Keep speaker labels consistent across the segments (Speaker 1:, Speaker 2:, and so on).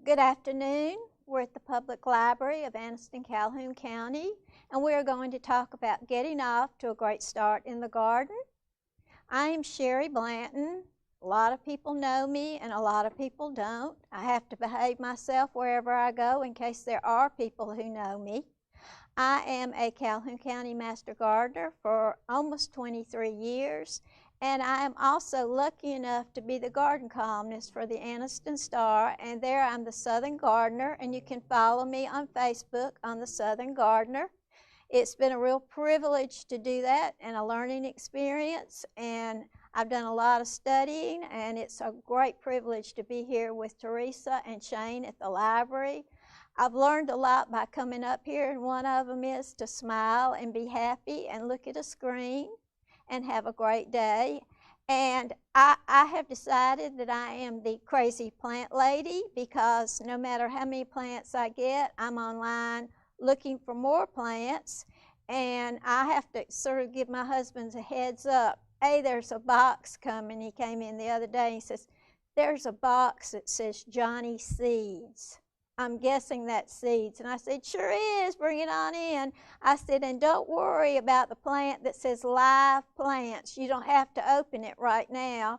Speaker 1: Good afternoon. We're at the Public Library of Anniston-Calhoun County, and we are going to talk about getting off to a great start in the garden. I am Sherry Blanton. A lot of people know me and a lot of people don't. I have to behave myself wherever I go in case there are people who know me. I am a Calhoun County Master Gardener for almost 23 years, and I am also lucky enough to be the garden columnist for the Anniston Star, and there I'm the Southern Gardener, and you can follow me on Facebook on the Southern Gardener. It's been a real privilege to do that and a learning experience, and I've done a lot of studying, and it's a great privilege to be here with Teresa and Shane at the library. I've learned a lot by coming up here, and one of them is to smile and be happy and look at a screen and have a great day. And I have decided that I am the crazy plant lady because no matter how many plants I get, I'm online looking for more plants, and I have to sort of give my husband a heads up. Hey, there's a box coming. He came in the other day and he says, there's a box that says Johnny Seeds. I'm guessing that's seeds. And I said, sure is, bring it on in. I said, and don't worry about the plant that says live plants. You don't have to open it right now.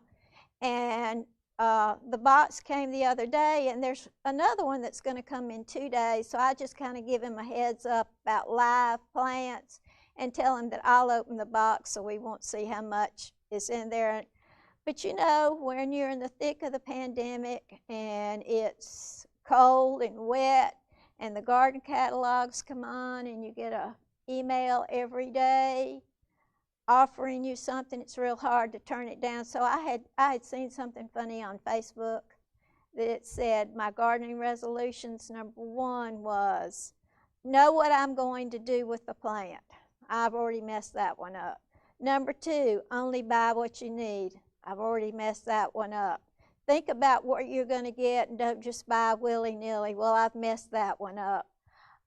Speaker 1: And the box came the other day, and there's another one that's going to come in 2 days. So I just kind of give him a heads up about live plants and tell him that I'll open the box so we won't see how much is in there. But you know, when you're in the thick of the pandemic and it's cold and wet and the garden catalogs come on and you get an email every day offering you something, it's real hard to turn it down. So I had seen something funny on Facebook that it said my gardening resolutions #1 was know what I'm going to do with the plant. I've already messed that one up. #2, only buy what you need. I've already messed that one up. Think about what you're going to get and don't just buy willy-nilly. Well, I've messed that one up.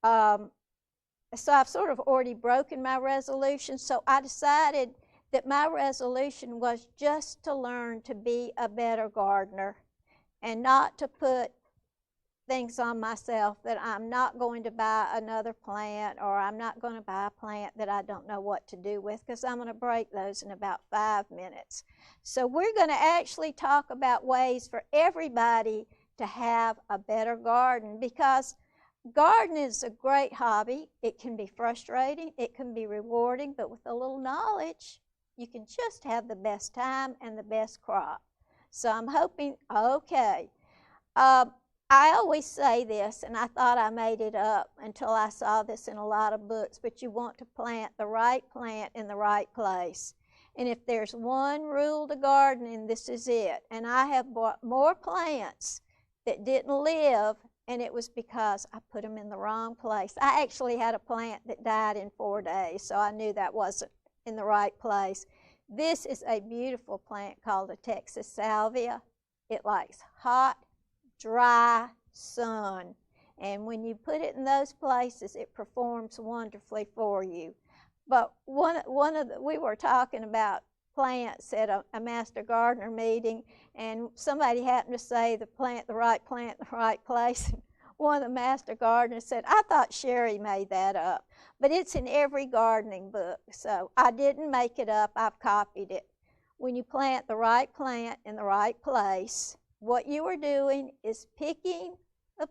Speaker 1: So I've sort of already broken my resolution. So I decided that my resolution was just to learn to be a better gardener and not to put things on myself that I'm not going to buy another plant or I'm not going to buy a plant that I don't know what to do with, because I'm going to break those in about 5 minutes. So we're going to actually talk about ways for everybody to have a better garden, because gardening is a great hobby. It can be frustrating, it can be rewarding, but with a little knowledge, you can just have the best time and the best crop. So I'm hoping, okay. I always say this, and I thought I made it up until I saw this in a lot of books, but you want to plant the right plant in the right place. And if there's one rule to gardening, this is it. And I have bought more plants that didn't live, and it was because I put them in the wrong place. I actually had a plant that died in 4 days, so I knew that wasn't in the right place. This is a beautiful plant called a Texas Salvia. It likes hot, dry sun, and when you put it in those places, it performs wonderfully for you. But we were talking about plants at a master gardener meeting, and somebody happened to say the right plant in the right place. One of the master gardeners said, I thought Sherry made that up, but it's in every gardening book, so I didn't make it up, I've copied it. When you plant the right plant in the right place, what you are doing is picking a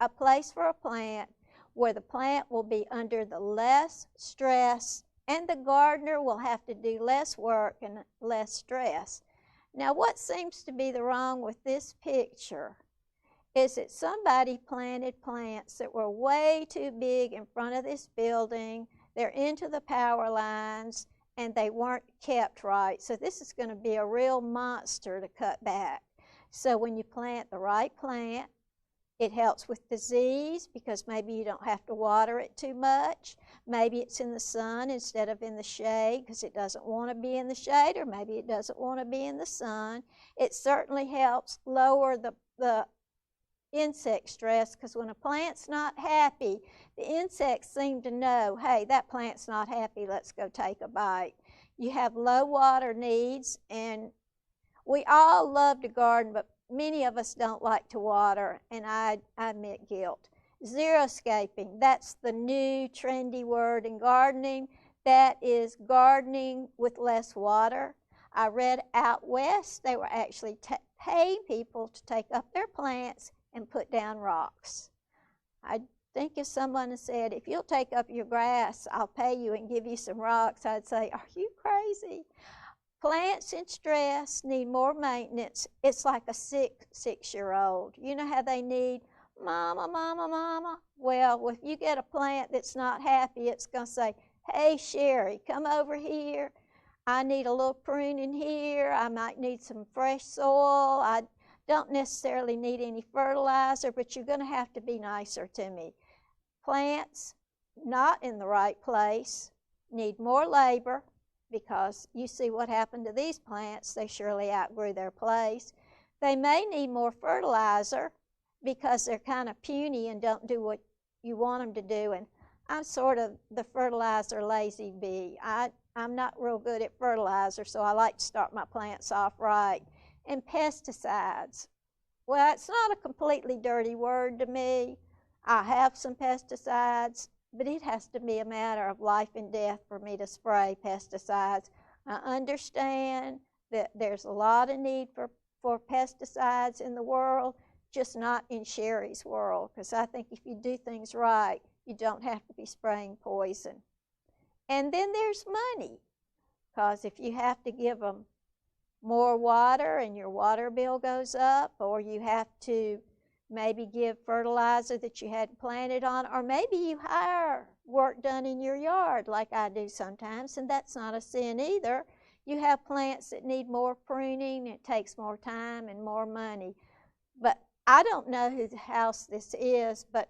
Speaker 1: place for a plant where the plant will be under the less stress, and the gardener will have to do less work and less stress. Now, what seems to be wrong with this picture is that somebody planted plants that were way too big in front of this building. They're into the power lines, and they weren't kept right. So this is going to be a real monster to cut back. So when you plant the right plant, it helps with disease because maybe you don't have to water it too much. Maybe it's in the sun instead of in the shade because it doesn't want to be in the shade, or maybe it doesn't want to be in the sun. It certainly helps lower the insect stress, because when a plant's not happy, the insects seem to know, hey, that plant's not happy, let's go take a bite. You have low water needs, and we all love to garden, but many of us don't like to water, and I admit guilt. Xeriscaping, that's the new trendy word in gardening. That is gardening with less water. I read out west they were actually paying people to take up their plants and put down rocks. I think if someone said, if you'll take up your grass, I'll pay you and give you some rocks, I'd say, are you crazy? Plants in stress need more maintenance. It's like a six-year-old. You know how they need mama, mama, mama? Well, if you get a plant that's not happy, it's going to say, hey, Sherry, come over here. I need a little pruning here. I might need some fresh soil. I don't necessarily need any fertilizer, but you're going to have to be nicer to me. Plants not in the right place need more labor, because you see what happened to these plants. They surely outgrew their place. They may need more fertilizer because they're kind of puny and don't do what you want them to do. And I'm sort of the fertilizer lazy bee. I'm not real good at fertilizer, so I like to start my plants off right. And pesticides. Well, it's not a completely dirty word to me. I have some pesticides, but it has to be a matter of life and death for me to spray pesticides. I understand that there's a lot of need for pesticides in the world, just not in Sherry's world, because I think if you do things right, you don't have to be spraying poison. And then there's money, because if you have to give them more water and your water bill goes up, or you have to maybe give fertilizer that you hadn't planted on, or maybe you hire work done in your yard like I do sometimes, and that's not a sin either. You have plants that need more pruning, it takes more time and more money. But I don't know whose house this is, but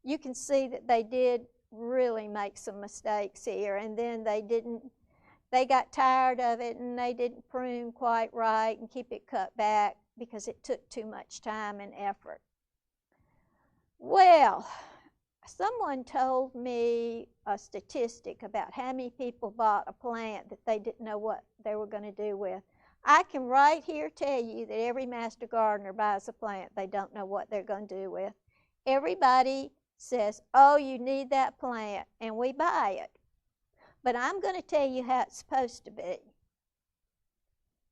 Speaker 1: you can see that they did really make some mistakes here, and then they got tired of it and they didn't prune quite right and keep it cut back because it took too much time and effort. Well, someone told me a statistic about how many people bought a plant that they didn't know what they were going to do with. I can right here tell you that every master gardener buys a plant they don't know what they're going to do with. Everybody says, oh, you need that plant, and we buy it. But I'm going to tell you how it's supposed to be.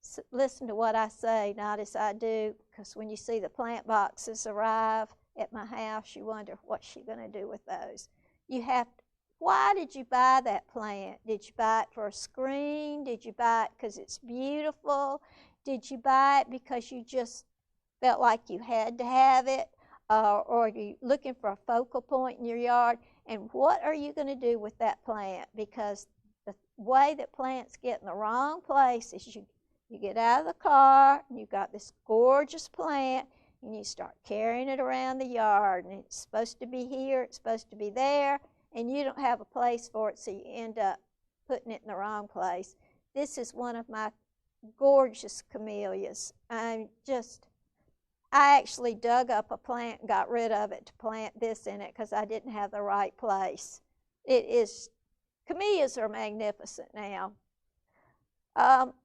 Speaker 1: So listen to what I say, not as I do, because when you see the plant boxes arrive at my house, you wonder what's she going to do with those. You have to, why did you buy that plant? Did you buy it for a screen? Did you buy it because it's beautiful? Did you buy it because you just felt like you had to have it? Or are you looking for a focal point in your yard? And what are you going to do with that plant? Because the way that plants get in the wrong place is you get out of the car, and you've got this gorgeous plant, and you start carrying it around the yard, and it's supposed to be here, it's supposed to be there, and you don't have a place for it, so you end up putting it in the wrong place. This is one of my gorgeous camellias. I actually dug up a plant and got rid of it to plant this in it because I didn't have the right place. Camellias are magnificent now.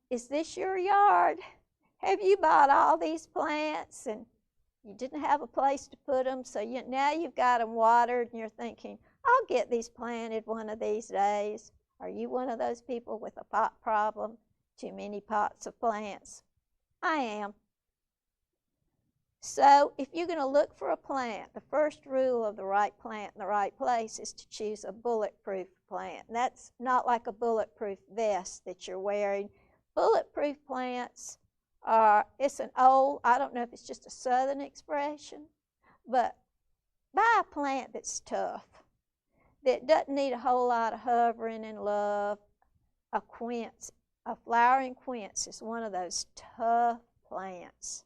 Speaker 1: Is this your yard? Have you bought all these plants and you didn't have a place to put them, so now you've got them watered and you're thinking, I'll get these planted one of these days? Are you one of those people with a pot problem? Too many pots of plants? I am. So if you're going to look for a plant, the first rule of the right plant in the right place is to choose a bulletproof plant. And that's not like a bulletproof vest that you're wearing. Bulletproof plants it's an old, I don't know if it's just a southern expression, but buy a plant that's tough, that doesn't need a whole lot of hovering and love. A flowering quince is one of those tough plants.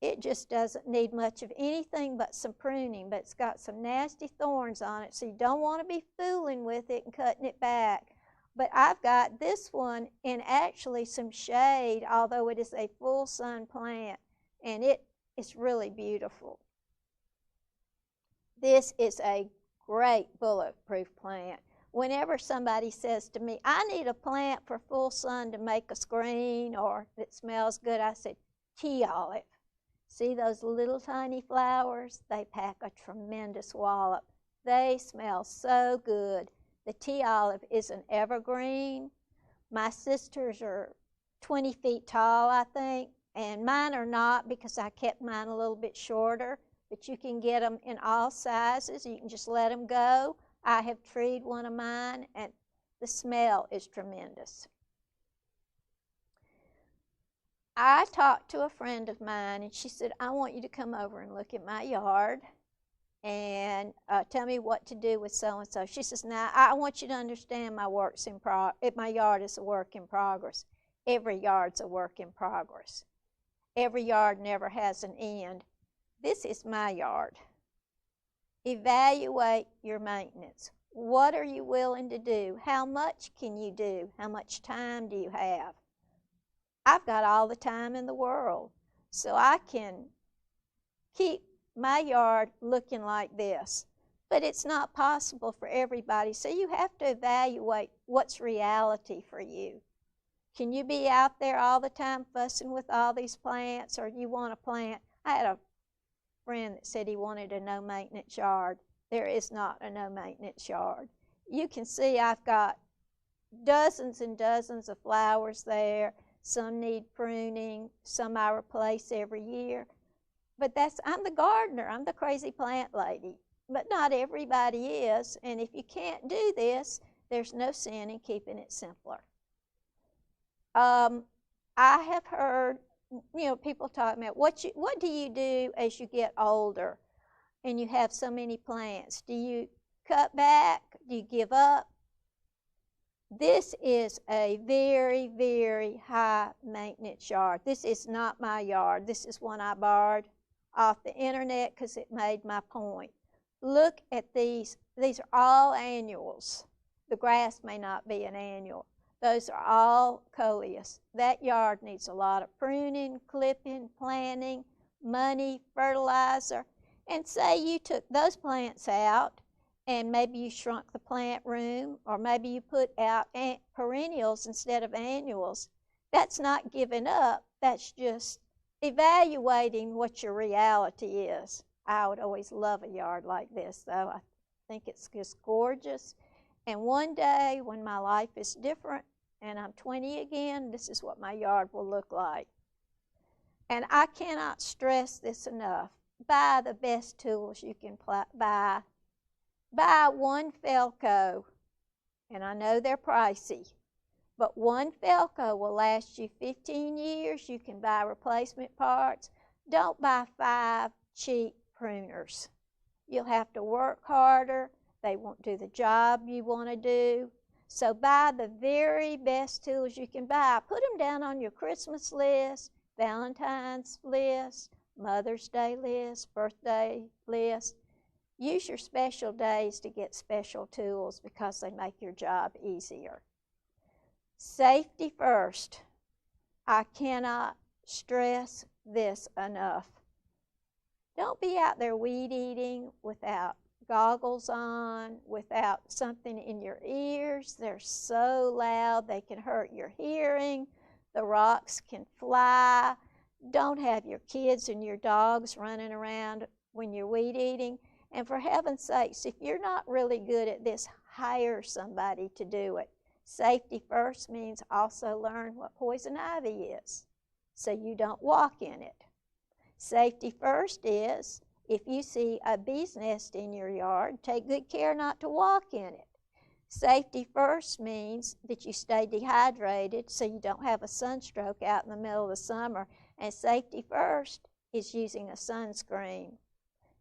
Speaker 1: It just doesn't need much of anything but some pruning, but it's got some nasty thorns on it, so you don't want to be fooling with it and cutting it back. But I've got this one in actually some shade, although it is a full sun plant, and it is really beautiful. This is a great bulletproof plant. Whenever somebody says to me, I need a plant for full sun to make a screen or that smells good, I said, tea olive. See those little tiny flowers? They pack a tremendous wallop. They smell so good. The tea olive is an evergreen. My sisters are 20 feet tall, I think, and mine are not because I kept mine a little bit shorter, but you can get them in all sizes. You can just let them go. I have treed one of mine, and the smell is tremendous. I talked to a friend of mine, and she said, I want you to come over and look at my yard and tell me what to do with so-and-so. She says, now, I want you to understand my yard is a work in progress. Every yard's a work in progress. Every yard never has an end. This is my yard. Evaluate your maintenance. What are you willing to do? How much can you do? How much time do you have? I've got all the time in the world, so I can keep my yard looking like this. But it's not possible for everybody, so you have to evaluate what's reality for you. Can you be out there all the time fussing with all these plants, or you want a plant? I had a friend that said he wanted a no-maintenance yard. There is not a no-maintenance yard. You can see I've got dozens and dozens of flowers there. Some need pruning, some I replace every year. But I'm the gardener, I'm the crazy plant lady. But not everybody is, and if you can't do this, there's no sin in keeping it simpler. I have heard, people talking about what do you do as you get older and you have so many plants? Do you cut back? Do you give up? This is a very, very high maintenance yard. This is not my yard. This is one I borrowed off the internet because it made my point. Look at these. These are all annuals. The grass may not be an annual. Those are all coleus. That yard needs a lot of pruning, clipping, planting, money, fertilizer. And say you took those plants out and maybe you shrunk the plant room, or maybe you put out perennials instead of annuals. That's not giving up. That's just evaluating what your reality is. I would always love a yard like this, though. I think it's just gorgeous. And one day when my life is different and I'm 20 again, this is what my yard will look like. And I cannot stress this enough. Buy the best tools you can buy. Buy one Felco, and I know they're pricey, but one Felco will last you 15 years. You can buy replacement parts. Don't buy 5 cheap pruners. You'll have to work harder. They won't do the job you want to do. So buy the very best tools you can buy. Put them down on your Christmas list, Valentine's list, Mother's Day list, birthday list. Use your special days to get special tools because they make your job easier. Safety first. I cannot stress this enough. Don't be out there weed eating without goggles on, without something in your ears. They're so loud they can hurt your hearing. The rocks can fly. Don't have your kids and your dogs running around when you're weed eating. And for heaven's sakes, if you're not really good at this, hire somebody to do it. Safety first means also learn what poison ivy is so you don't walk in it. Safety first is if you see a bee's nest in your yard, take good care not to walk in it. Safety first means that you stay dehydrated so you don't have a sunstroke out in the middle of the summer. And safety first is using a sunscreen.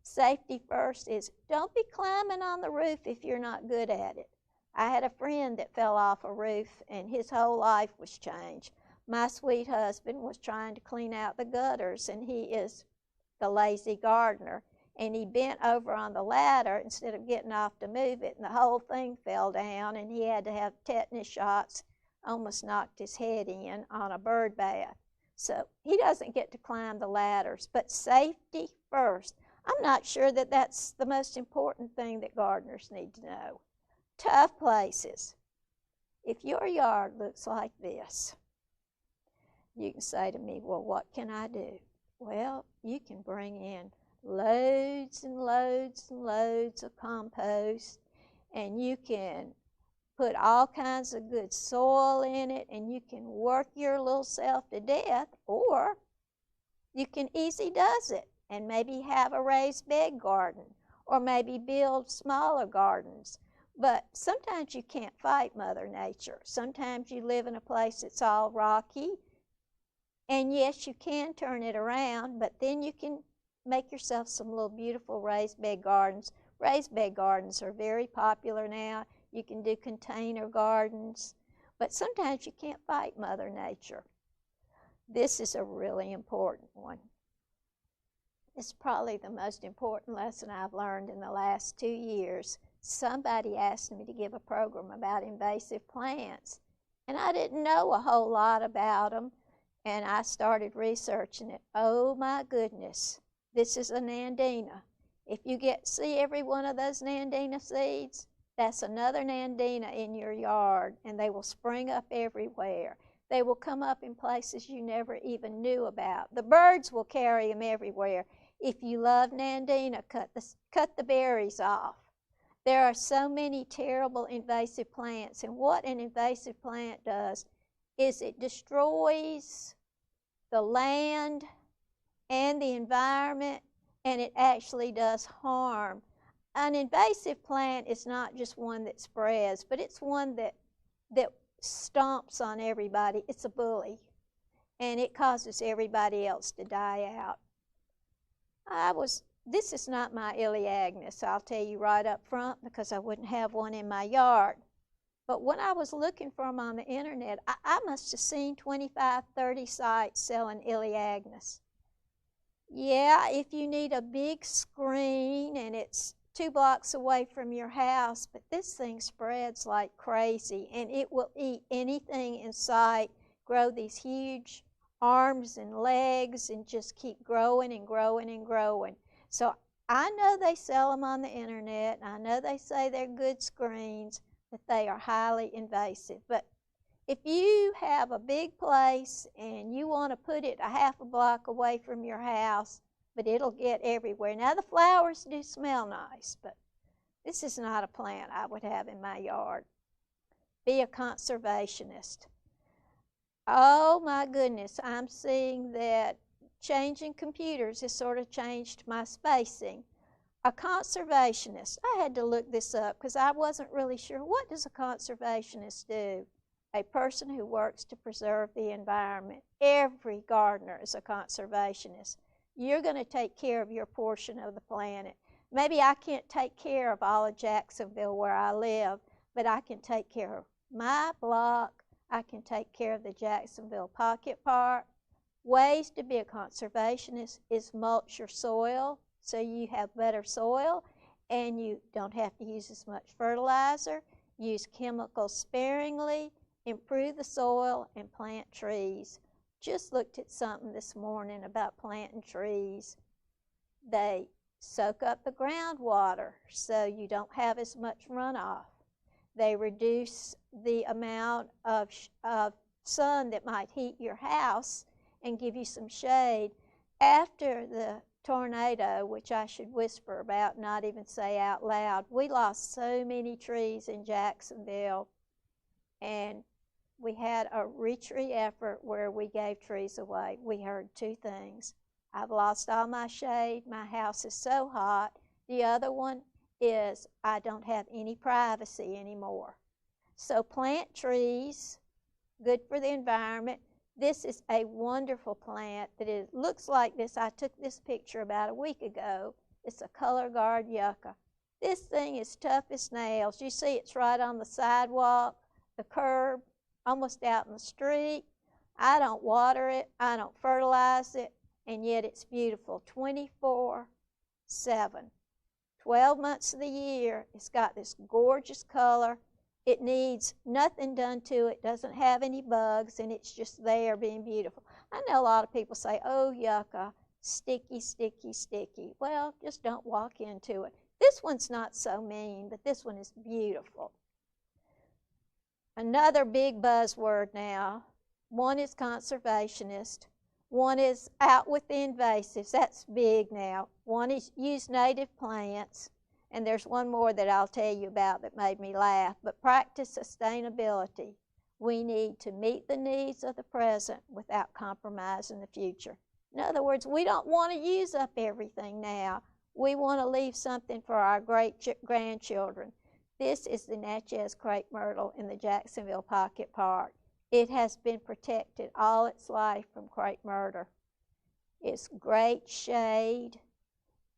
Speaker 1: Safety first is don't be climbing on the roof if you're not good at it. I had a friend that fell off a roof and his whole life was changed. My sweet husband was trying to clean out the gutters, and he is the lazy gardener, and he bent over on the ladder instead of getting off to move it, and the whole thing fell down, and he had to have tetanus shots, almost knocked his head in on a bird bath. So he doesn't get to climb the ladders, but safety first. I'm not sure that that's the most important thing that gardeners need to know. Tough places. If your yard looks like this, you can say to me, well, what can I do? Well, you can bring in loads and loads and loads of compost, and you can put all kinds of good soil in it, and you can work your little self to death, or you can easy does it and maybe have a raised bed garden, or maybe build smaller gardens. But sometimes you can't fight Mother Nature. Sometimes you live in a place that's all rocky, and yes, you can turn it around, but then you can make yourself some little beautiful raised bed gardens. Raised bed gardens are very popular now. You can do container gardens, but sometimes you can't fight Mother Nature. This is a really important one. It's probably the most important lesson I've learned in the last 2 years. Somebody asked me to give a program about invasive plants, and I didn't know a whole lot about them, and I started researching it. Oh my goodness, this is a nandina. If you see every one of those nandina seeds, that's another nandina in your yard, and they will spring up everywhere. They will come up in places you never even knew about. The birds will carry them everywhere. If you love nandina, cut the berries off. There are so many terrible invasive plants, and what an invasive plant does is it destroys the land and the environment, and it actually does harm. An invasive plant is not just one that spreads, but it's one that stomps on everybody. It's a bully, and it causes everybody else to die out. This is not my Elaeagnus, I'll tell you right up front, because I wouldn't have one in my yard. But when I was looking for them on the internet, I must have seen 25, 30 sites selling Elaeagnus. Yeah, if you need a big screen and it's 2 blocks away from your house, but this thing spreads like crazy, and it will eat anything in sight, grow these huge arms and legs, and just keep growing and growing and growing. So I know they sell them on the internet, and I know they say they're good screens, but they are highly invasive. But if you have a big place and you want to put it a half a block away from your house, but it'll get everywhere. Now, the flowers do smell nice, but this is not a plant I would have in my yard. Be a conservationist. Oh my goodness, I'm seeing that changing computers has sort of changed my spacing. A conservationist, I had to look this up because I wasn't really sure. What does a conservationist do? A person who works to preserve the environment. Every gardener is a conservationist. You're going to take care of your portion of the planet. Maybe I can't take care of all of Jacksonville where I live, but I can take care of my block. I can take care of the Jacksonville Pocket Park. Ways to be a conservationist is mulch your soil so you have better soil and you don't have to use as much fertilizer. Use chemicals sparingly, improve the soil, and plant trees. Just looked at something this morning about planting trees. They soak up the groundwater so you don't have as much runoff. They reduce the amount of sun that might heat your house and give you some shade. After the tornado, which I should whisper about, not even say out loud, we lost so many trees in Jacksonville, and we had a retree effort where we gave trees away. We heard 2 things. I've lost all my shade. My house is so hot. The other one is I don't have any privacy anymore. So plant trees, good for the environment. This is a wonderful plant that looks like this. I took this picture about a week ago. It's a color guard yucca. This thing is tough as nails. You see it's right on the sidewalk, the curb, almost out in the street. I don't water it, I don't fertilize it, and yet it's beautiful 24/7. 12 months of the year, it's got this gorgeous color. It needs nothing done to it, doesn't have any bugs, and it's just there being beautiful. I know a lot of people say, oh, yucca, sticky, sticky, sticky. Well, just don't walk into it. This one's not so mean, but this one is beautiful. Another big buzzword now. One is conservationist. One is out with the invasives. That's big now. One is use native plants. And there's one more that I'll tell you about that made me laugh. But practice sustainability. We need to meet the needs of the present without compromising the future. In other words, we don't want to use up everything now. We want to leave something for our great-grandchildren. This is the Natchez Crepe Myrtle in the Jacksonville Pocket Park. It has been protected all its life from crepe myrtle. It's great shade.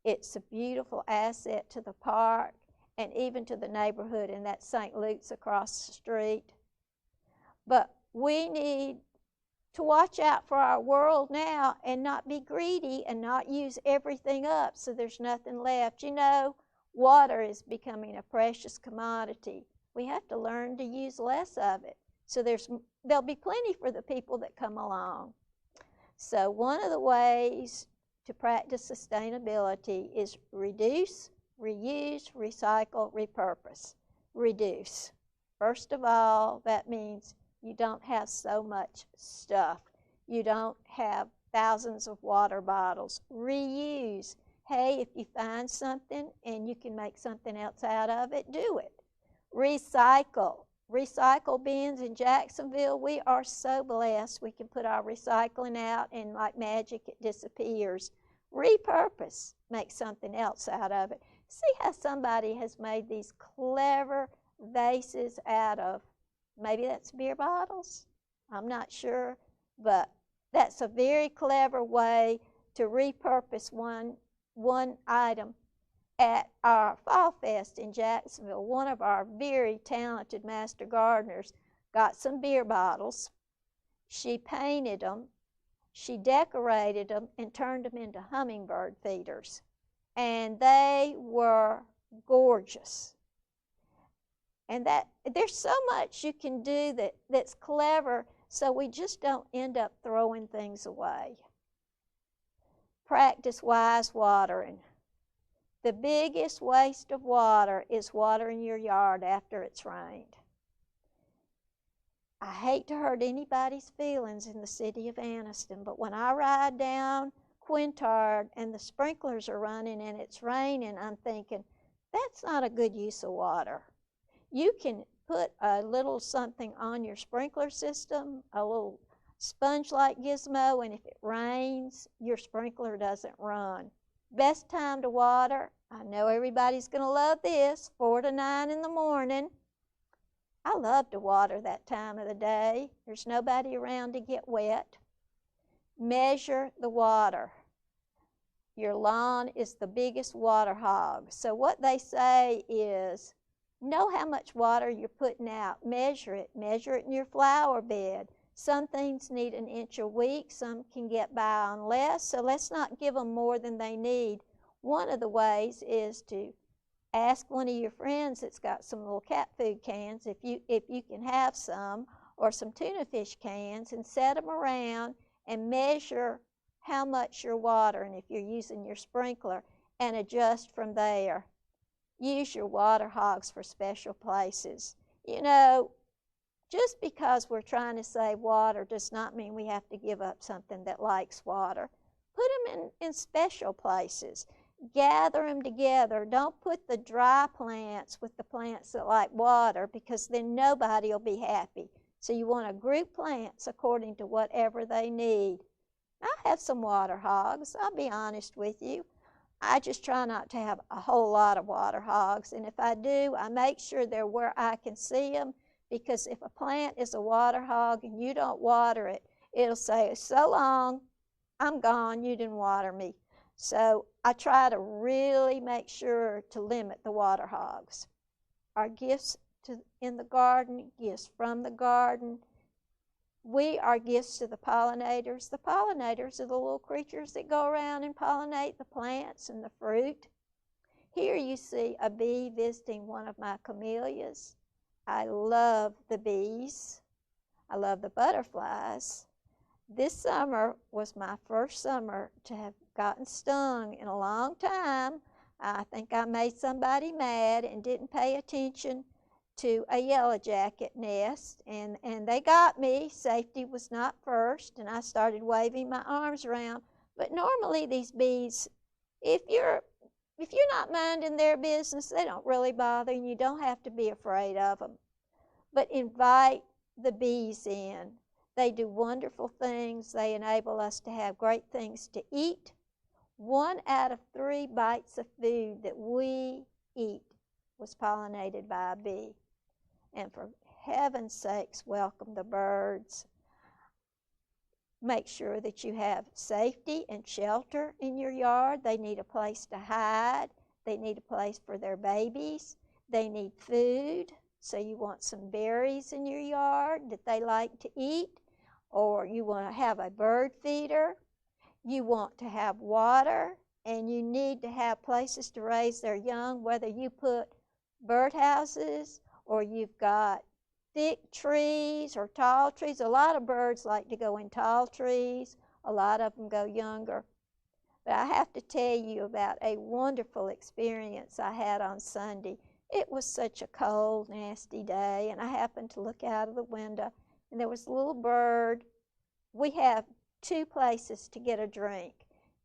Speaker 1: It's a beautiful asset to the park and even to the neighborhood, and that's St. Luke's across the street. But we need to watch out for our world now and not be greedy and not use everything up so there's nothing left. You know, water is becoming a precious commodity. We have to learn to use less of it. So there'll be plenty for the people that come along. So one of the ways to practice sustainability is reduce, reuse, recycle, repurpose. Reduce. First of all, that means you don't have so much stuff. You don't have thousands of water bottles. Reuse. Hey, if you find something and you can make something else out of it, do it. Recycle. Recycle bins in Jacksonville, we are so blessed. We can put our recycling out and like magic it disappears. Repurpose, make something else out of it. See how somebody has made these clever vases out of, maybe that's beer bottles, I'm not sure, but that's a very clever way to repurpose one item. At our Fall Fest in Jacksonville, one of our very talented master gardeners got some beer bottles. She painted them, she decorated them, and turned them into hummingbird feeders. And they were gorgeous. And there's so much you can do that's clever, so we just don't end up throwing things away. Practice wise watering. The biggest waste of water is watering your yard after it's rained. I hate to hurt anybody's feelings in the city of Anniston, but when I ride down Quintard and the sprinklers are running and it's raining, I'm thinking, that's not a good use of water. You can put a little something on your sprinkler system, a little sponge-like gizmo, and if it rains, your sprinkler doesn't run. Best time to water, I know everybody's going to love this, 4 to 9 in the morning. I love to water that time of the day. There's nobody around to get wet. Measure the water. Your lawn is the biggest water hog. So what they say is, know how much water you're putting out. Measure it. Measure it in your flower bed. Some things need an inch a week. Some can get by on less. So let's not give them more than they need. One of the ways is to ask one of your friends that's got some little cat food cans, if you can have some, or some tuna fish cans, and set them around and measure how much you're watering if you're using your sprinkler, and adjust from there. Use your water hogs for special places. You know, just because we're trying to save water does not mean we have to give up something that likes water. Put them in special places. Gather them together. Don't put the dry plants with the plants that like water, because then nobody will be happy. So you want to group plants according to whatever they need. I have some water hogs, I'll be honest with you. I just try not to have a whole lot of water hogs, and if I do, I make sure they're where I can see them, because if a plant is a water hog and you don't water it, it'll say, so long, I'm gone, you didn't water me. So I try to really make sure to limit the water hogs. Our gifts in the garden, gifts from the garden. We are gifts to the pollinators. The pollinators are the little creatures that go around and pollinate the plants and the fruit. Here you see a bee visiting one of my camellias. I love the bees. I love the butterflies. This summer was my first summer to have gotten stung in a long time. I think I made somebody mad and didn't pay attention to a yellow jacket nest, and they got me. Safety was not first, and I started waving my arms around. But normally these bees, if you're not minding their business, they don't really bother, and you don't have to be afraid of them. But invite the bees in. They do wonderful things. They enable us to have great things to eat. 1 out of 3 bites of food that we eat was pollinated by a bee. And for heaven's sakes, welcome the birds. Make sure that you have safety and shelter in your yard. They need a place to hide. They need a place for their babies. They need food. So you want some berries in your yard that they like to eat, or you want to have a bird feeder. You want to have water, and you need to have places to raise their young, whether you put birdhouses or you've got thick trees or tall trees. A lot of birds like to go in tall trees. A lot of them go younger. But I have to tell you about a wonderful experience I had on Sunday. It was such a cold, nasty day, and I happened to look out of the window, and there was a little bird. We have 2 places to get a drink,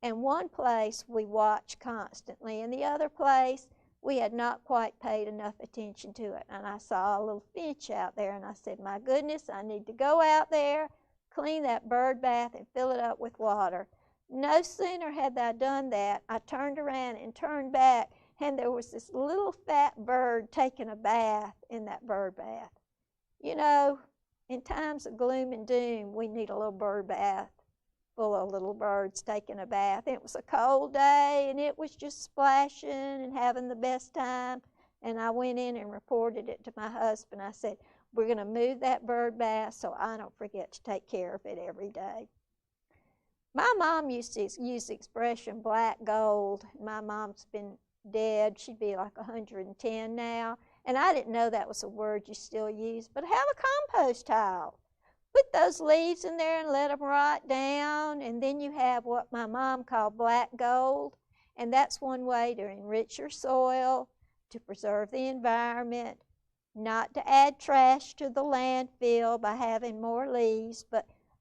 Speaker 1: and one place we watch constantly, and the other place we had not quite paid enough attention to it. And I saw a little finch out there, and I said, my goodness, I need to go out there, clean that bird bath, and fill it up with water. No sooner had I done that, I turned around and turned back, and there was this little fat bird taking a bath in that bird bath. You know, in times of gloom and doom, we need a little bird bath full of little birds taking a bath. It was a cold day, and it was just splashing and having the best time. And I went in and reported it to my husband. I said, we're going to move that bird bath so I don't forget to take care of it every day. My mom used to use the expression black gold. My mom's been dead. She'd be like 110 now. And I didn't know that was a word you still use. But have a compost pile. Put those leaves in there and let them rot down, and then you have what my mom called black gold, and that's one way to enrich your soil, to preserve the environment, not to add trash to the landfill by having more leaves.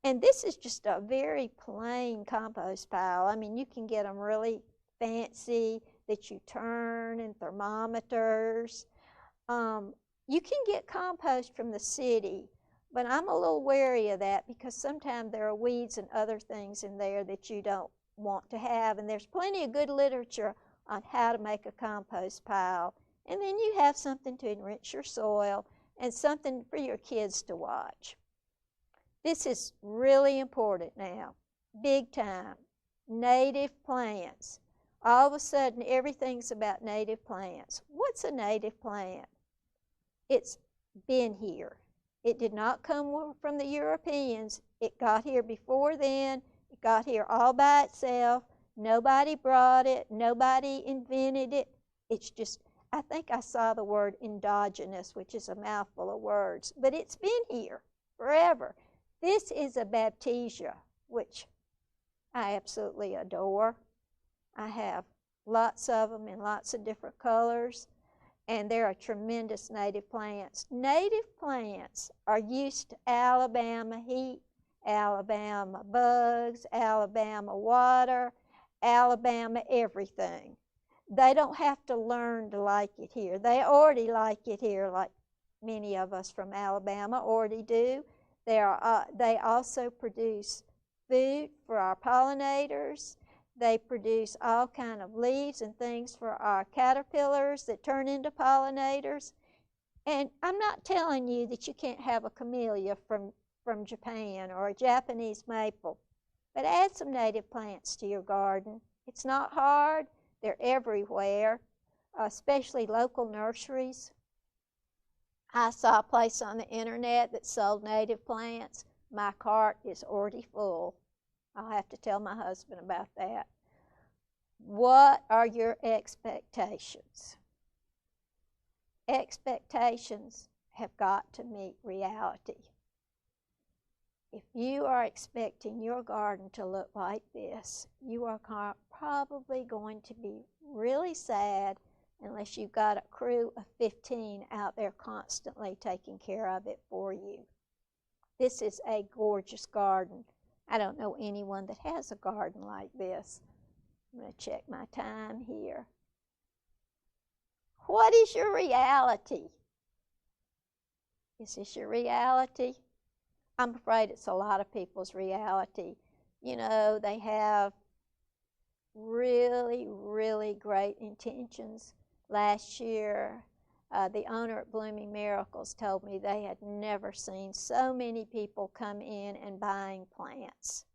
Speaker 1: And this is just a very plain compost pile. I mean, you can get them really fancy that you turn, and thermometers. You can get compost from the city, but I'm a little wary of that because sometimes there are weeds and other things in there that you don't want to have. And there's plenty of good literature on how to make a compost pile. And then you have something to enrich your soil and something for your kids to watch. This is really important now, big time. Native plants. All of a sudden, everything's about native plants. What's a native plant? It's been here. It did not come from the Europeans. It got here before then. It got here all by itself. Nobody brought it. Nobody invented it. It's just, I think I saw the word endogenous, which is a mouthful of words. But it's been here forever. This is a Baptisia, which I absolutely adore. I have lots of them in lots of different colors. And there are tremendous native plants. Native plants are used to Alabama heat, Alabama bugs, Alabama water, Alabama everything. They don't have to learn to like it here. They already like it here, like many of us from Alabama already do. They also produce food for our pollinators. They produce all kind of leaves and things for our caterpillars that turn into pollinators. And I'm not telling you that you can't have a camellia from Japan or a Japanese maple, but add some native plants to your garden. It's not hard. They're everywhere, especially local nurseries. I saw a place on the internet that sold native plants. My cart is already full. I'll have to tell my husband about that. What are your expectations? Expectations have got to meet reality. If you are expecting your garden to look like this, you are probably going to be really sad unless you've got a crew of 15 out there constantly taking care of it for you. This is a gorgeous garden. I don't know anyone that has a garden like this. I'm going to check my time here. What is your reality? Is this your reality? I'm afraid it's a lot of people's reality. You know, they have really, really great intentions. Last year, the owner at Blooming Miracles told me they had never seen so many people come in and buying plants.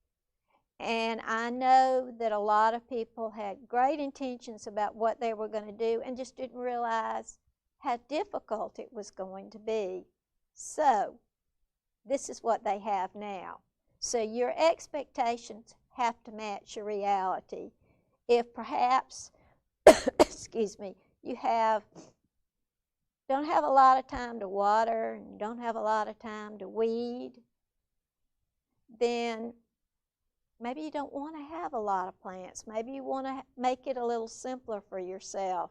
Speaker 1: And I know that a lot of people had great intentions about what they were going to do and just didn't realize how difficult it was going to be. So, this is what they have now. So your expectations have to match your reality. If perhaps, excuse me, you don't have a lot of time to water and don't have a lot of time to weed, then maybe you don't want to have a lot of plants. Maybe you want to make it a little simpler for yourself.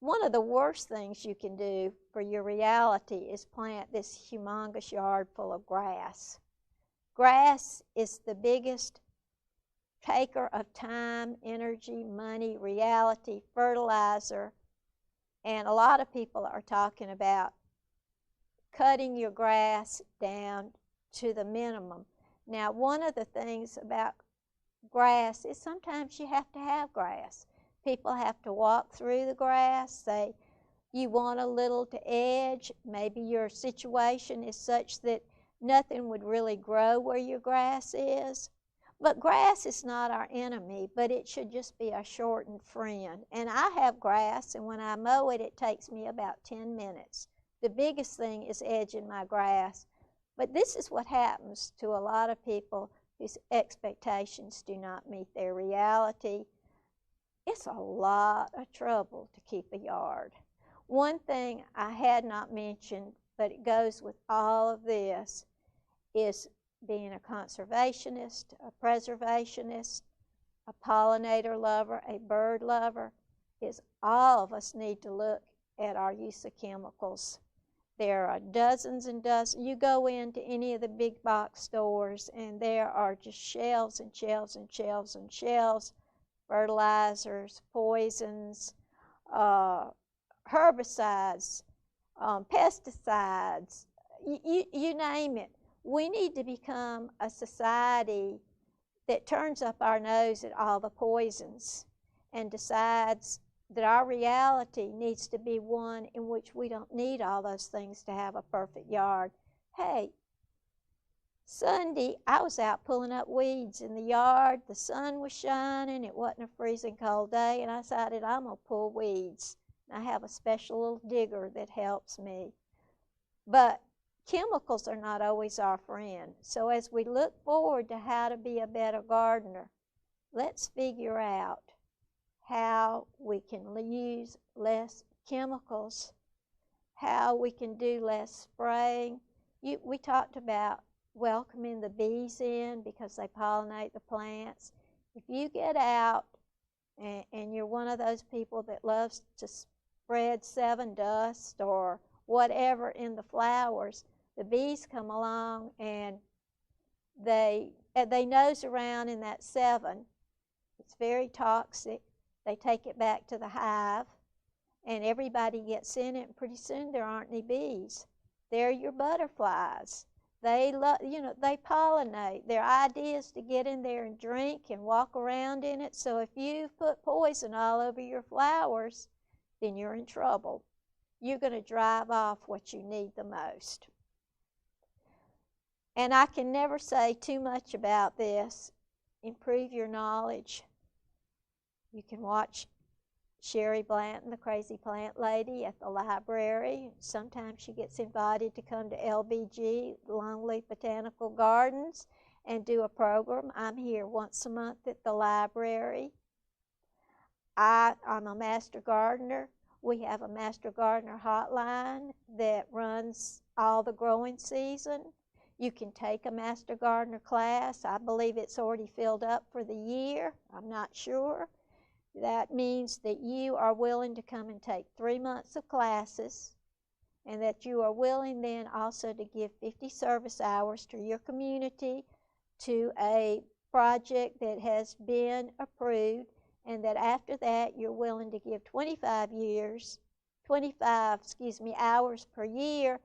Speaker 1: One of the worst things you can do for your reality is plant this humongous yard full of grass. Grass is the biggest taker of time, energy, money, reality, fertilizer, and a lot of people are talking about cutting your grass down to the minimum. Now, one of the things about grass is sometimes you have to have grass. People have to walk through the grass, say you want a little to edge. Maybe your situation is such that nothing would really grow where your grass is. But grass is not our enemy, but it should just be a shortened friend. And I have grass, and when I mow it, it takes me about 10 minutes. The biggest thing is edging my grass. But this is what happens to a lot of people whose expectations do not meet their reality. It's a lot of trouble to keep a yard. One thing I had not mentioned, but it goes with all of this, is being a conservationist, a preservationist, a pollinator lover, a bird lover, is all of us need to look at our use of chemicals. There are dozens and dozens. You go into any of the big box stores and there are just shelves and shelves and shelves and shelves, fertilizers, poisons, herbicides, pesticides, you name it. We need to become a society that turns up our nose at all the poisons and decides that our reality needs to be one in which we don't need all those things to have a perfect yard. Hey, Sunday I was out pulling up weeds in the yard. The sun was shining. It wasn't a freezing cold day, and I decided I'm going to pull weeds. I have a special little digger that helps me. But chemicals are not always our friend. So as we look forward to how to be a better gardener, let's figure out how we can use less chemicals, how we can do less spraying. We talked about welcoming the bees in because they pollinate the plants. If you get out and you're one of those people that loves to spread seven dust or whatever in the flowers, the bees come along and they nose around in that seven. It's very toxic. They take it back to the hive, and everybody gets in it, and pretty soon there aren't any bees. They're your butterflies. They pollinate. Their idea is to get in there and drink and walk around in it. So if you've put poison all over your flowers, then you're in trouble. You're going to drive off what you need the most. And I can never say too much about this. Improve your knowledge. You can watch Sherry Blanton, the Crazy Plant Lady, at the library. Sometimes she gets invited to come to LBG, Longleaf Botanical Gardens, and do a program. I'm here once a month at the library. I'm a master gardener. We have a master gardener hotline that runs all the growing season. You can take a master gardener class. I believe it's already filled up for the year. I'm not sure. That means that you are willing to come and take 3 months of classes, and that you are willing then also to give 50 service hours to your community, to a project that has been approved, and that after that you're willing to give 25 hours per year,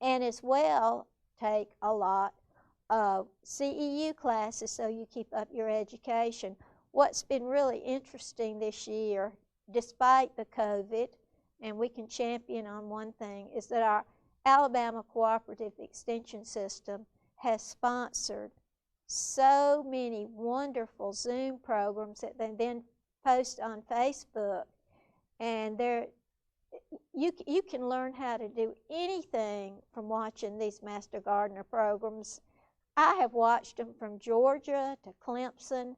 Speaker 1: and as well take a lot of CEU classes so you keep up your education. What's been really interesting this year, despite the COVID, and we can champion on one thing, is that our Alabama Cooperative Extension System has sponsored so many wonderful Zoom programs that they then post on Facebook, and you can learn how to do anything from watching these Master Gardener programs. I have watched them from Georgia to Clemson.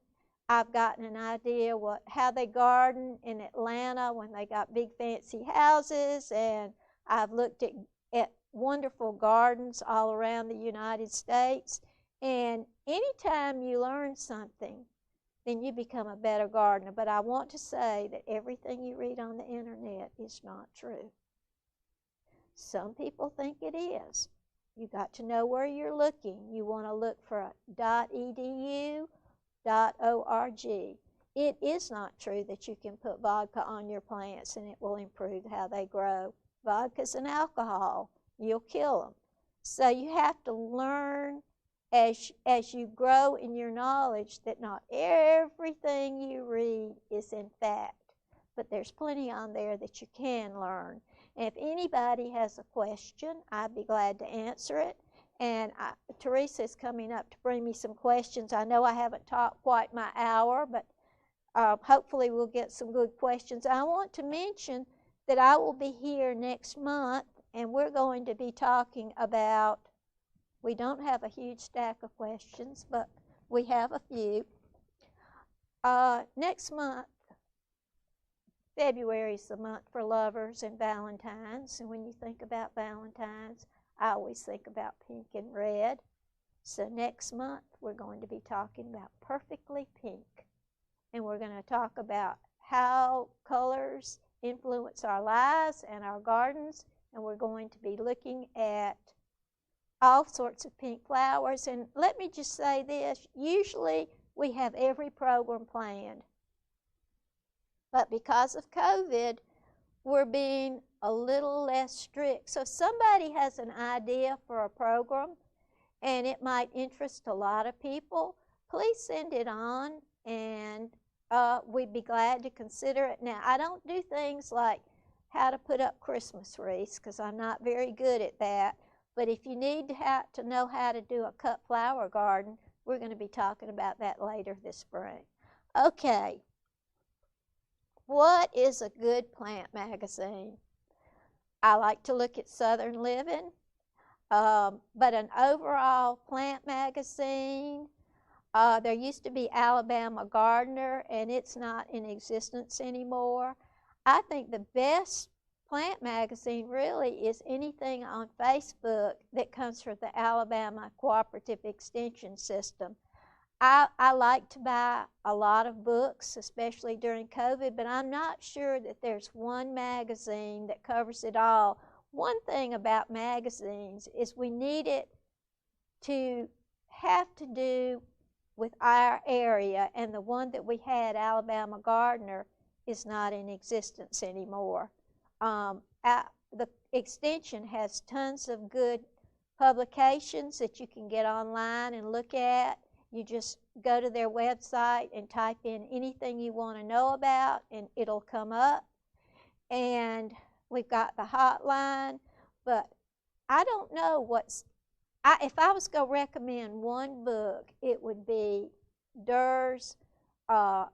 Speaker 1: I've gotten an idea how they garden in Atlanta when they got big fancy houses, and I've looked at wonderful gardens all around the United States. And anytime you learn something, then you become a better gardener. But I want to say that everything you read on the internet is not true. Some people think it is. You got to know where you're looking. You want to look for .edu, .org. It is not true that you can put vodka on your plants and it will improve how they grow. Vodka's an alcohol. You'll kill them. So you have to learn as you grow in your knowledge that not everything you read is in fact, but there's plenty on there that you can learn. And if anybody has a question, I'd be glad to answer it. And Teresa is coming up to bring me some questions. I know I haven't talked quite my hour, but hopefully we'll get some good questions. I want to mention that I will be here next month, and we're going to be talking about, we don't have a huge stack of questions, but we have a few. Next month, February is the month for lovers and Valentine's, and when you think about Valentine's, I always think about pink and red. So next month, we're going to be talking about Perfectly Pink, and we're going to talk about how colors influence our lives and our gardens, and we're going to be looking at all sorts of pink flowers. And let me just say this, usually we have every program planned, but because of COVID, we're being a little less strict. So if somebody has an idea for a program and it might interest a lot of people, please send it on, and we'd be glad to consider it. Now, I don't do things like how to put up Christmas wreaths because I'm not very good at that. But if you need to know how to do a cut flower garden, we're going to be talking about that later this spring. Okay, what is a good plant magazine? I like to look at Southern Living, but an overall plant magazine, there used to be Alabama Gardener, and it's not in existence anymore. I think the best plant magazine really is anything on Facebook that comes from the Alabama Cooperative Extension System. I like to buy a lot of books, especially during COVID, but I'm not sure that there's one magazine that covers it all. One thing about magazines is we need it to have to do with our area, and the one that we had, Alabama Gardener, is not in existence anymore. The extension has tons of good publications that you can get online and look at. You just go to their website and type in anything you want to know about, and it'll come up. And we've got the hotline, but I don't know if I was going to recommend one book, it would be Durr's Plant,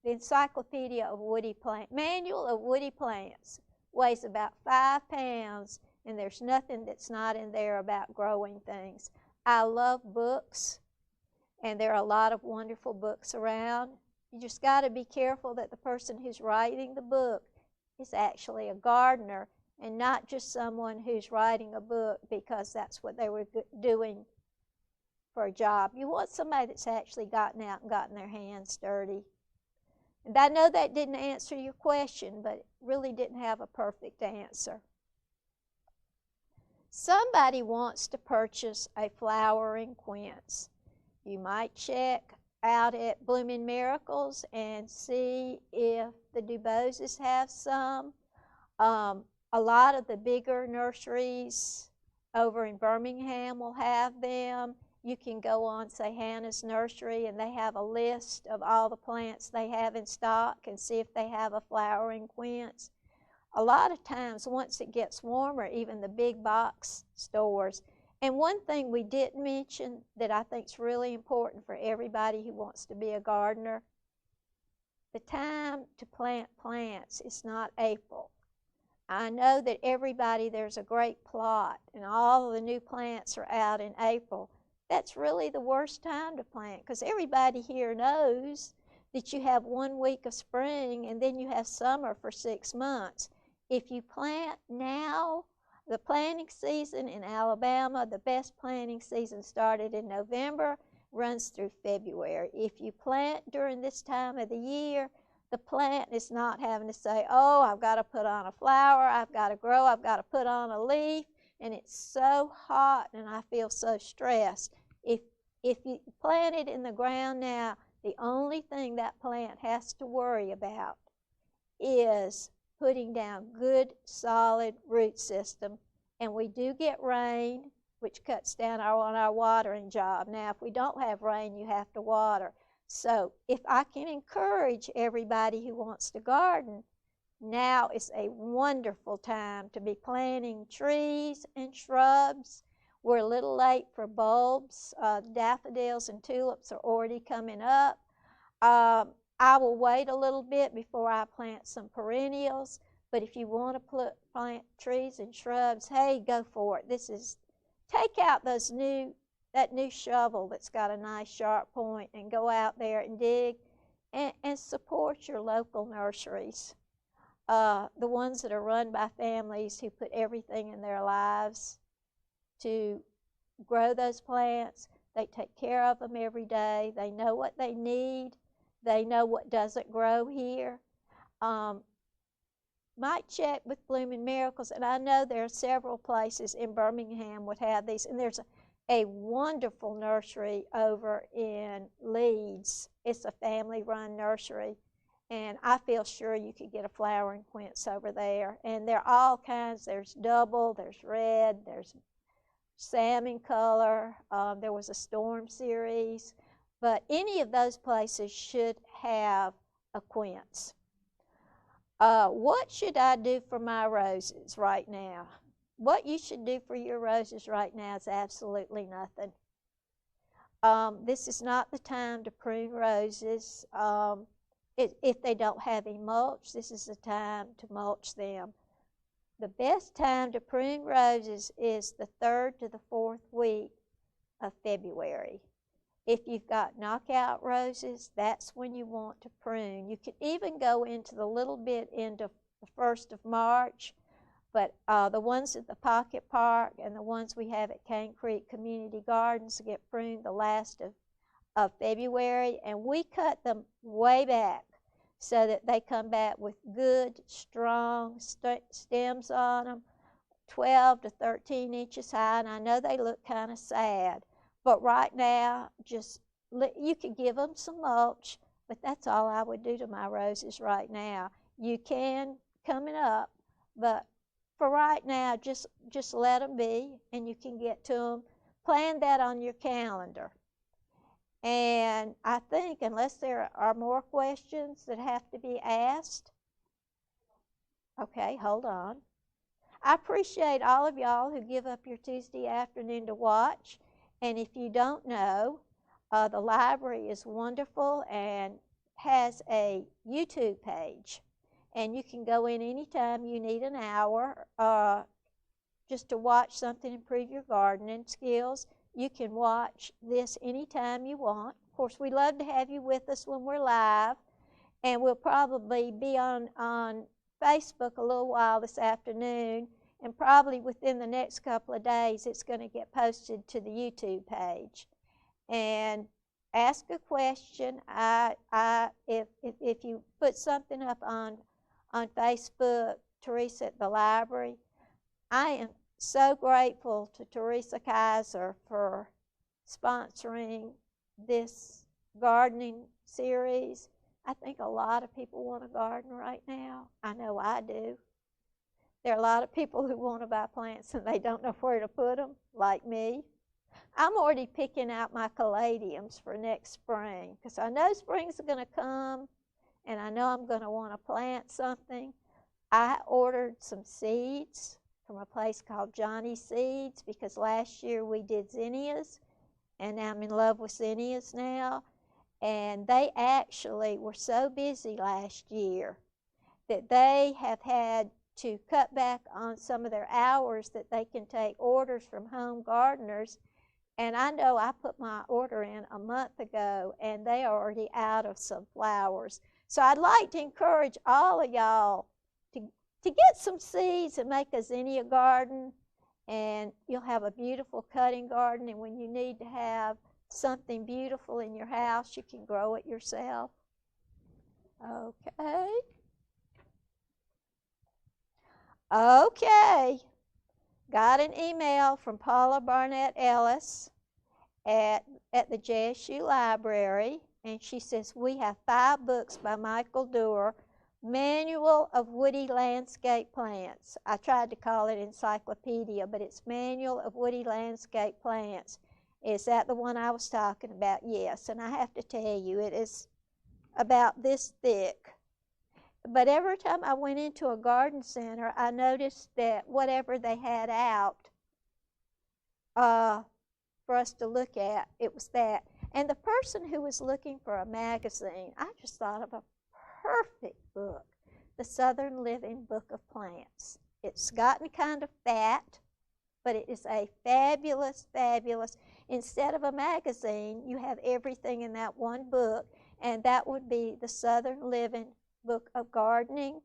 Speaker 1: the Encyclopedia of Woody Plants, Manual of Woody Plants. Weighs about 5 pounds, and there's nothing that's not in there about growing things. I love books, and there are a lot of wonderful books around. You just got to be careful that the person who's writing the book is actually a gardener and not just someone who's writing a book because that's what they were doing for a job. You want somebody that's actually gotten out and gotten their hands dirty. And I know that didn't answer your question, but it really didn't have a perfect answer. Somebody wants to purchase a flowering quince. You might check out at Blooming Miracles and see if the Duboses have some. A lot of the bigger nurseries over in Birmingham will have them. You can go on, say, Hannah's Nursery, and they have a list of all the plants they have in stock and see if they have a flowering quince. A lot of times, once it gets warmer, even the big box stores. And one thing we didn't mention that I think is really important for everybody who wants to be a gardener, the time to plant plants is not April. I know that everybody, there's a great plot, and all the new plants are out in April. That's really the worst time to plant, because everybody here knows that you have 1 week of spring and then you have summer for 6 months. If you plant now, the planting season in Alabama, the best planting season started in November, runs through February. If you plant during this time of the year, the plant is not having to say, oh, I've got to put on a flower, I've got to grow, I've got to put on a leaf, and it's so hot and I feel so stressed. If you plant it in the ground now, the only thing that plant has to worry about is putting down good, solid root system. And we do get rain, which cuts down on our watering job. Now, if we don't have rain, you have to water. So if I can encourage everybody who wants to garden, now is a wonderful time to be planting trees and shrubs. We're a little late for bulbs. Daffodils and tulips are already coming up. I will wait a little bit before I plant some perennials, but if you want to plant trees and shrubs, hey, go for it. Take out that new shovel that's got a nice sharp point and go out there and dig and support your local nurseries. The ones that are run by families who put everything in their lives to grow those plants. They take care of them every day. They know what they need. They know what doesn't grow here. Might check with Blooming Miracles, and I know there are several places in Birmingham would have these, and there's a wonderful nursery over in Leeds. It's a family-run nursery, and I feel sure you could get a flowering quince over there. And there are all kinds. There's double, there's red, there's salmon color. There was a storm series. But any of those places should have a quince. What should I do for my roses right now? What you should do for your roses right now is absolutely nothing. This is not the time to prune roses. If they don't have any mulch, this is the time to mulch them. The best time to prune roses is the 3rd to the 4th week of February. If you've got knockout roses, that's when you want to prune. You could even go into the little bit into the 1st of March, but the ones at the Pocket Park and the ones we have at Cane Creek Community Gardens get pruned the last of February, and we cut them way back so that they come back with good, strong stems on them, 12 to 13 inches high, and I know they look kind of sad. But right now, you could give them some mulch, but that's all I would do to my roses right now. You can coming up, but for right now, just let them be, and you can get to them. Plan that on your calendar. And I think, unless there are more questions that have to be asked, okay, hold on. I appreciate all of y'all who give up your Tuesday afternoon to watch. And if you don't know, the library is wonderful and has a YouTube page. And you can go in anytime you need an hour just to watch something, improve your gardening skills. You can watch this anytime you want. Of course, we love to have you with us when we're live. And we'll probably be on Facebook a little while this afternoon. And probably within the next couple of days, it's going to get posted to the YouTube page. and ask a question. If you put something up on Facebook, Teresa at the library, I am so grateful to Teresa Kaiser for sponsoring this gardening series. I think a lot of people want to garden right now. I know I do. There are a lot of people who want to buy plants and they don't know where to put them, like me. I'm already picking out my caladiums for next spring because I know spring's going to come and I know I'm going to want to plant something. I ordered some seeds from a place called Johnny Seeds because last year we did zinnias and I'm in love with zinnias now. And they actually were so busy last year that they have had to cut back on some of their hours that they can take orders from home gardeners. And I know I put my order in a month ago and they are already out of some flowers. So I'd like to encourage all of y'all to get some seeds and make a zinnia garden, and you'll have a beautiful cutting garden. And when you need to have something beautiful in your house, you can grow it yourself. Okay. Got an email from Paula Barnett Ellis at the JSU Library, and she says, we have 5 books by Michael Doerr, Manual of Woody Landscape Plants. I tried to call it encyclopedia, but it's Manual of Woody Landscape Plants. Is that the one I was talking about? Yes, and I have to tell you, it is about this thick. But every time I went into a garden center, I noticed that whatever they had out for us to look at, it was that. And the person who was looking for a magazine, I just thought of a perfect book, The Southern Living Book of Plants. It's gotten kind of fat, but it is a fabulous, fabulous, instead of a magazine, you have everything in that one book, and that would be The Southern Living Book of Gardening.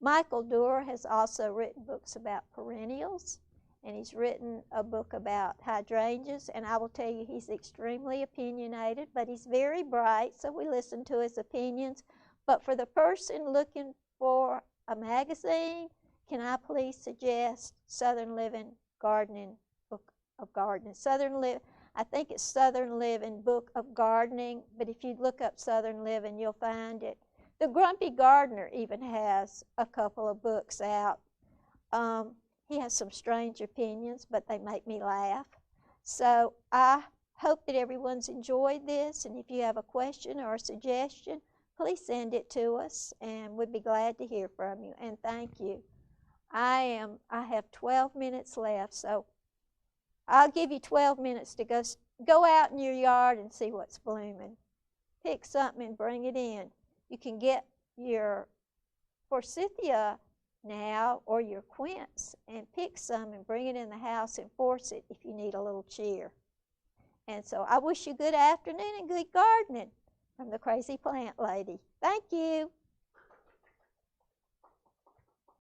Speaker 1: Michael Doerr has also written books about perennials, and he's written a book about hydrangeas, and I will tell you he's extremely opinionated, but he's very bright, so we listen to his opinions. But for the person looking for a magazine, can I please suggest Southern Living Gardening Book of Gardening? I think it's Southern Living Book of Gardening, but if you look up Southern Living, you'll find it. The Grumpy Gardener even has a couple of books out. He has some strange opinions, but they make me laugh. So I hope that everyone's enjoyed this, and if you have a question or a suggestion, please send it to us, and we'd be glad to hear from you. And thank you. I have 12 minutes left, so I'll give you 12 minutes to go out in your yard and see what's blooming. Pick something and bring it in. You can get your forsythia now or your quince and pick some and bring it in the house and force it if you need a little cheer. And so I wish you good afternoon and good gardening from the Crazy Plant Lady. Thank you.